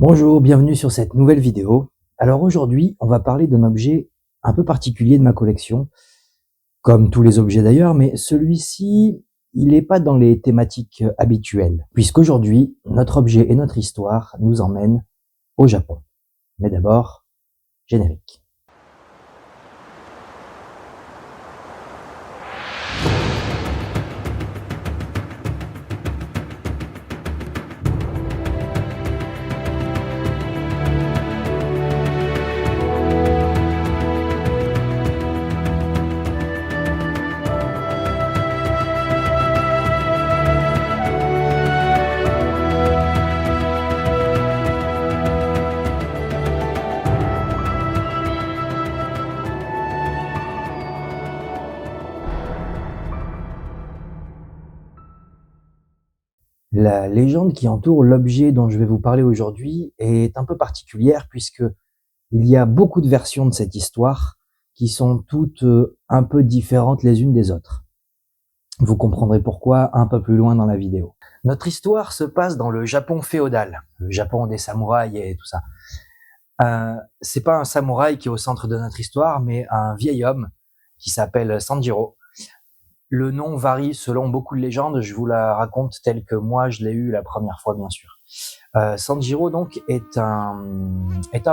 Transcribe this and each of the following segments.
Bonjour, bienvenue sur cette nouvelle vidéo. Alors aujourd'hui, on va parler d'un objet un peu particulier de ma collection, comme tous les objets d'ailleurs, mais celui-ci, il n'est pas dans les thématiques habituelles, puisqu'aujourd'hui, notre objet et notre histoire nous emmènent au Japon. Mais d'abord, générique. La légende qui entoure l'objet dont je vais vous parler aujourd'hui est un peu particulière puisque il y a beaucoup de versions de cette histoire qui sont toutes un peu différentes les unes des autres. Vous comprendrez pourquoi un peu plus loin dans la vidéo. Notre histoire se passe dans le Japon féodal, le Japon des samouraïs et tout ça. C'est pas un samouraï qui est au centre de notre histoire, mais un vieil homme qui s'appelle Sanjiro. Le nom varie selon beaucoup de légendes, je vous la raconte telle que moi je l'ai eue la première fois bien sûr. Sanjiro donc est un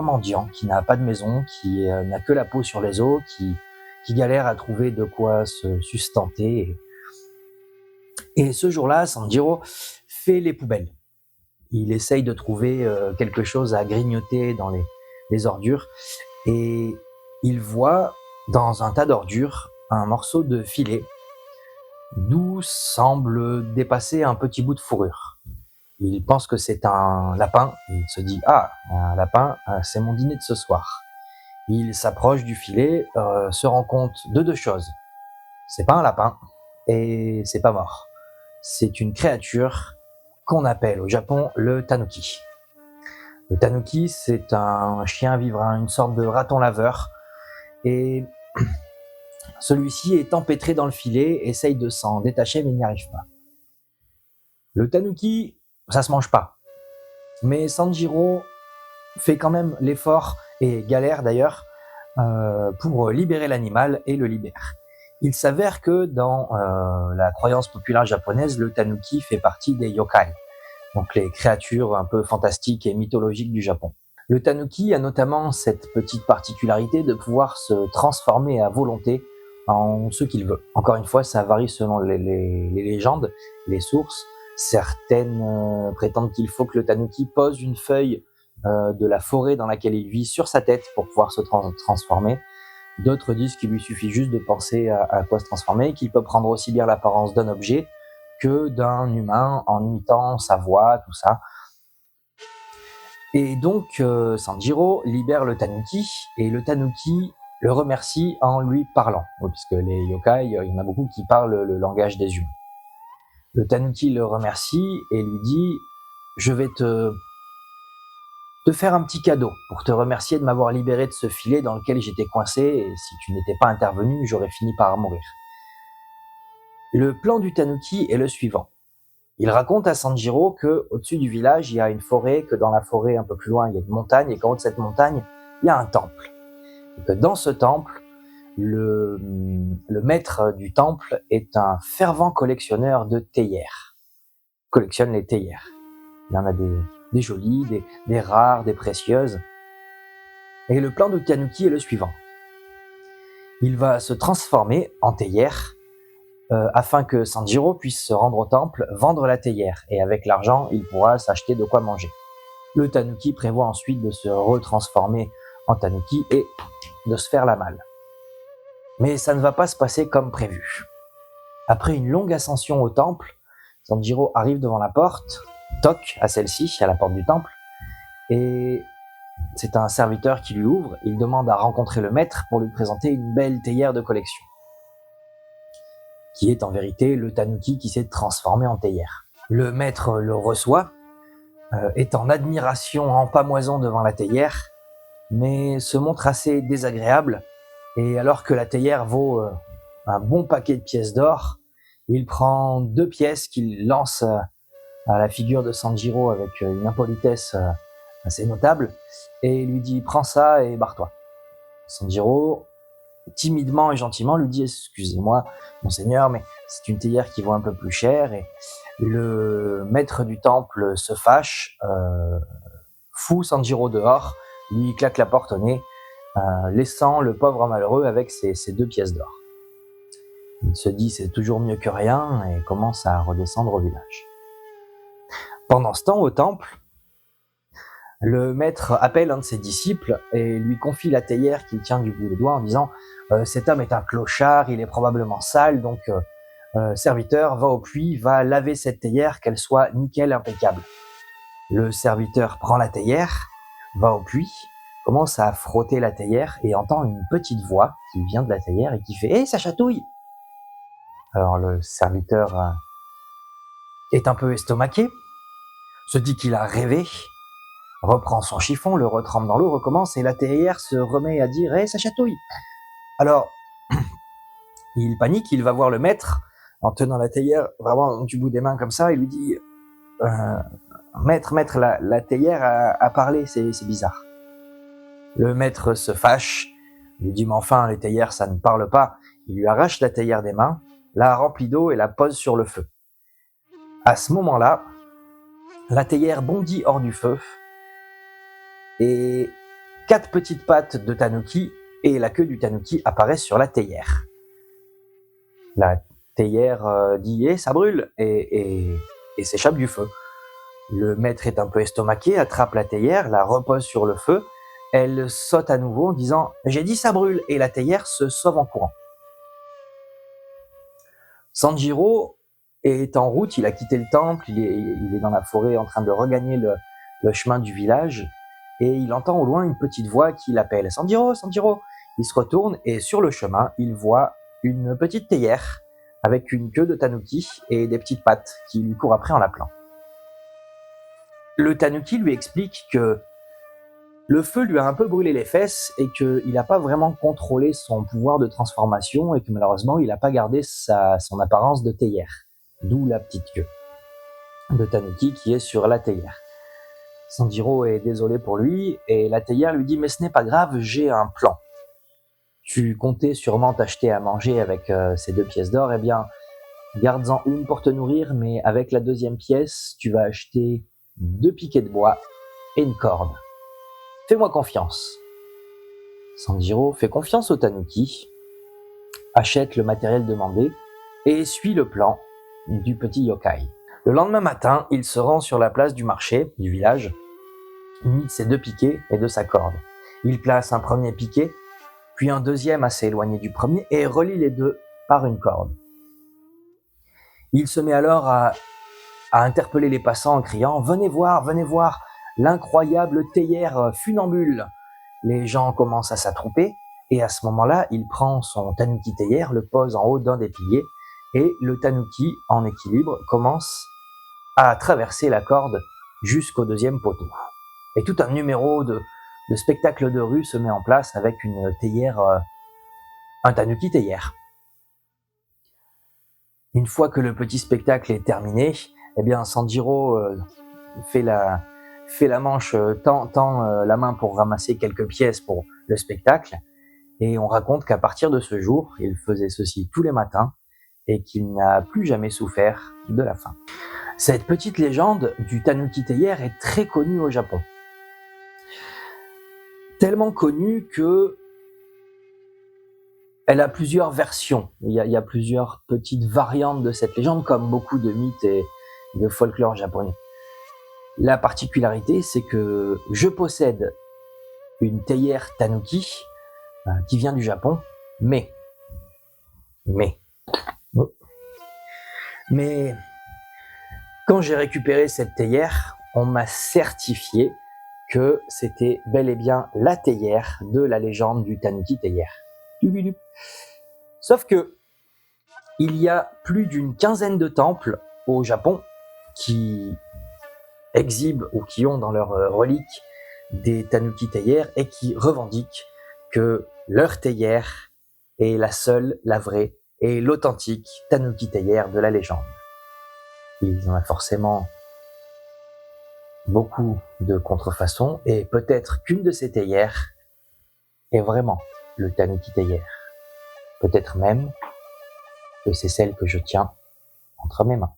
mendiant qui n'a pas de maison, qui n'a que la peau sur les os, qui galère à trouver de quoi se sustenter. Et ce jour-là, Sanjiro fait les poubelles. Il essaye de trouver quelque chose à grignoter dans les ordures et il voit dans un tas d'ordures un morceau de filet d'où semble dépasser un petit bout de fourrure. Il pense que c'est un lapin et il se dit « Ah, un lapin, c'est mon dîner de ce soir ». Il s'approche du filet, se rend compte de deux choses. C'est pas un lapin et c'est pas mort. C'est une créature qu'on appelle au Japon le tanuki. Le tanuki, c'est un chien vivant, une sorte de raton laveur. Et celui-ci est empêtré dans le filet, essaye de s'en détacher, mais il n'y arrive pas. Le tanuki, ça se mange pas. Mais Sanjiro fait quand même l'effort, et galère d'ailleurs, pour libérer l'animal et le libère. Il s'avère que dans la croyance populaire japonaise, le tanuki fait partie des yokai, donc les créatures un peu fantastiques et mythologiques du Japon. Le tanuki a notamment cette petite particularité de pouvoir se transformer à volonté en ce qu'il veut. Encore une fois, ça varie selon les légendes, les sources. Certaines prétendent qu'il faut que le tanuki pose une feuille de la forêt dans laquelle il vit sur sa tête pour pouvoir se transformer. D'autres disent qu'il lui suffit juste de penser à quoi se transformer, qu'il peut prendre aussi bien l'apparence d'un objet que d'un humain en imitant sa voix, tout ça. Et donc Sanjiro libère le tanuki et le tanuki le remercie en lui parlant, puisque les yokai, il y en a beaucoup qui parlent le langage des humains. Le tanuki le remercie et lui dit « Je vais te faire un petit cadeau pour te remercier de m'avoir libéré de ce filet dans lequel j'étais coincé et si tu n'étais pas intervenu, j'aurais fini par mourir. » Le plan du tanuki est le suivant. Il raconte à Sanjiro que au-dessus du village, il y a une forêt, que dans la forêt un peu plus loin, il y a une montagne et qu'en haut de cette montagne, il y a un temple. Et que dans ce temple, le maître du temple est un fervent collectionneur de théières. Il collectionne les théières. Il y en a des jolies, des rares, des précieuses. Et le plan du tanuki est le suivant. Il va se transformer en théière afin que Sanjiro puisse se rendre au temple, vendre la théière. Et avec l'argent, il pourra s'acheter de quoi manger. Le tanuki prévoit ensuite de se retransformer en tanuki et de se faire la malle. Mais ça ne va pas se passer comme prévu. Après une longue ascension au temple, Sanjiro arrive devant la porte, toque à celle-ci, à la porte du temple, et c'est un serviteur qui lui ouvre. Il demande à rencontrer le maître pour lui présenter une belle théière de collection, qui est en vérité le tanuki qui s'est transformé en théière. Le maître le reçoit, est en admiration en pâmoison devant la théière, mais se montre assez désagréable, et alors que la théière vaut un bon paquet de pièces d'or, il prend 2 pièces qu'il lance à la figure de Sanjiro avec une impolitesse assez notable, et il lui dit « Prends ça et barre-toi ». Sanjiro, timidement et gentiment, lui dit « Excusez-moi, monseigneur, mais c'est une théière qui vaut un peu plus cher. » Et le maître du temple se fâche, fout Sanjiro dehors, lui claque la porte au nez, laissant le pauvre malheureux avec ses 2 pièces d'or. Il se dit c'est toujours mieux que rien et commence à redescendre au village. Pendant ce temps, au temple, le maître appelle un de ses disciples et lui confie la théière qu'il tient du bout des doigts en disant cet homme est un clochard, il est probablement sale, donc serviteur, va au puits, va laver cette théière, qu'elle soit nickel, impeccable. Le serviteur prend la théière, va au puits, commence à frotter la théière et entend une petite voix qui vient de la théière et qui fait « Hé, ça chatouille !» Alors le serviteur est un peu estomaqué, se dit qu'il a rêvé, reprend son chiffon, le retrempe dans l'eau, recommence et la théière se remet à dire « Hé, ça chatouille !» Alors, il panique, il va voir le maître en tenant la théière vraiment du bout des mains comme ça, il lui dit Maître, la théière a parlé, c'est bizarre. » Le maître se fâche, lui dit « Mais enfin, les théières, ça ne parle pas. » Il lui arrache la théière des mains, la remplit d'eau et la pose sur le feu. À ce moment-là, la théière bondit hors du feu et 4 petites pattes de tanuki et la queue du tanuki apparaissent sur la théière. La théière dit « Eh, ça brûle !» et s'échappe du feu. Le maître est un peu estomaqué, attrape la théière, la repose sur le feu. Elle saute à nouveau en disant « J'ai dit ça brûle !» et la théière se sauve en courant. Sanjiro est en route, il a quitté le temple, il est dans la forêt en train de regagner le chemin du village et il entend au loin une petite voix qui l'appelle « Sanjiro, Sanjiro !» Il se retourne et sur le chemin, il voit une petite théière avec une queue de tanuki et des petites pattes qui lui courent après en l'appelant. Le tanuki lui explique que le feu lui a un peu brûlé les fesses et qu'il n'a pas vraiment contrôlé son pouvoir de transformation et que malheureusement il n'a pas gardé son apparence de théière, d'où la petite queue de tanuki qui est sur la théière. Sanjiro est désolé pour lui et la théière lui dit « Mais ce n'est pas grave, j'ai un plan. Tu comptais sûrement t'acheter à manger avec ces 2 pièces d'or, eh bien garde-en une pour te nourrir, mais avec la 2e pièce, tu vas acheter 2 piquets de bois et une corde. Fais-moi confiance. » Sanjiro fait confiance au tanuki, achète le matériel demandé et suit le plan du petit yokai. Le lendemain matin, il se rend sur la place du marché du village, muni de ses 2 piquets et de sa corde. Il place un premier piquet, puis un deuxième assez éloigné du premier et relie les 2 par une corde. Il se met alors à interpeller les passants en criant « Venez voir, l'incroyable théière funambule !» Les gens commencent à s'attrouper et à ce moment-là, il prend son tanuki théière, le pose en haut d'un des piliers et le tanuki, en équilibre, commence à traverser la corde jusqu'au 2e poteau. Et tout un numéro de spectacle de rue se met en place avec une théière, un tanuki théière. Une fois que le petit spectacle est terminé, eh bien Sanjiro fait la manche, tend la main pour ramasser quelques pièces pour le spectacle. Et on raconte qu'à partir de ce jour, il faisait ceci tous les matins et qu'il n'a plus jamais souffert de la faim. Cette petite légende du tanuki théière est très connue au Japon. Tellement connue que elle a plusieurs versions. Il y a plusieurs petites variantes de cette légende, comme beaucoup de mythes et de folklore japonais. La particularité, c'est que je possède une théière tanuki qui vient du Japon, mais quand j'ai récupéré cette théière, on m'a certifié que c'était bel et bien la théière de la légende du tanuki théière. Sauf que il y a plus d'une quinzaine de temples au Japon qui exhibent ou qui ont dans leurs reliques des tanuki théières et qui revendiquent que leur théière est la seule, la vraie et l'authentique tanuki théière de la légende. Il y en a forcément beaucoup de contrefaçons et peut-être qu'une de ces théières est vraiment le Tanuki théière. Peut-être même que c'est celle que je tiens entre mes mains.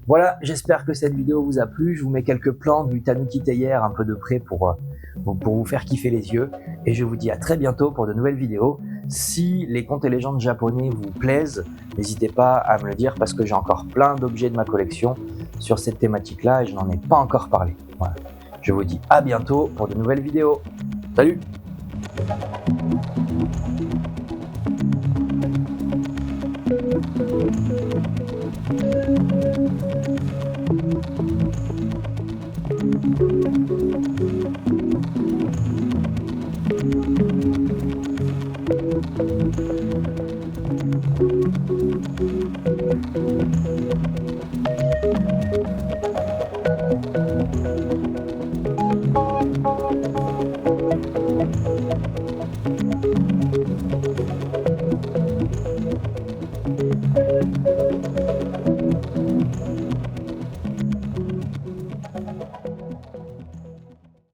Voilà, j'espère que cette vidéo vous a plu. Je vous mets quelques plans du Tanuki théière un peu de près pour vous faire kiffer les yeux. Et je vous dis à très bientôt pour de nouvelles vidéos. Si les contes et légendes japonais vous plaisent, n'hésitez pas à me le dire parce que j'ai encore plein d'objets de ma collection sur cette thématique-là et je n'en ai pas encore parlé. Voilà. Je vous dis à bientôt pour de nouvelles vidéos. Salut!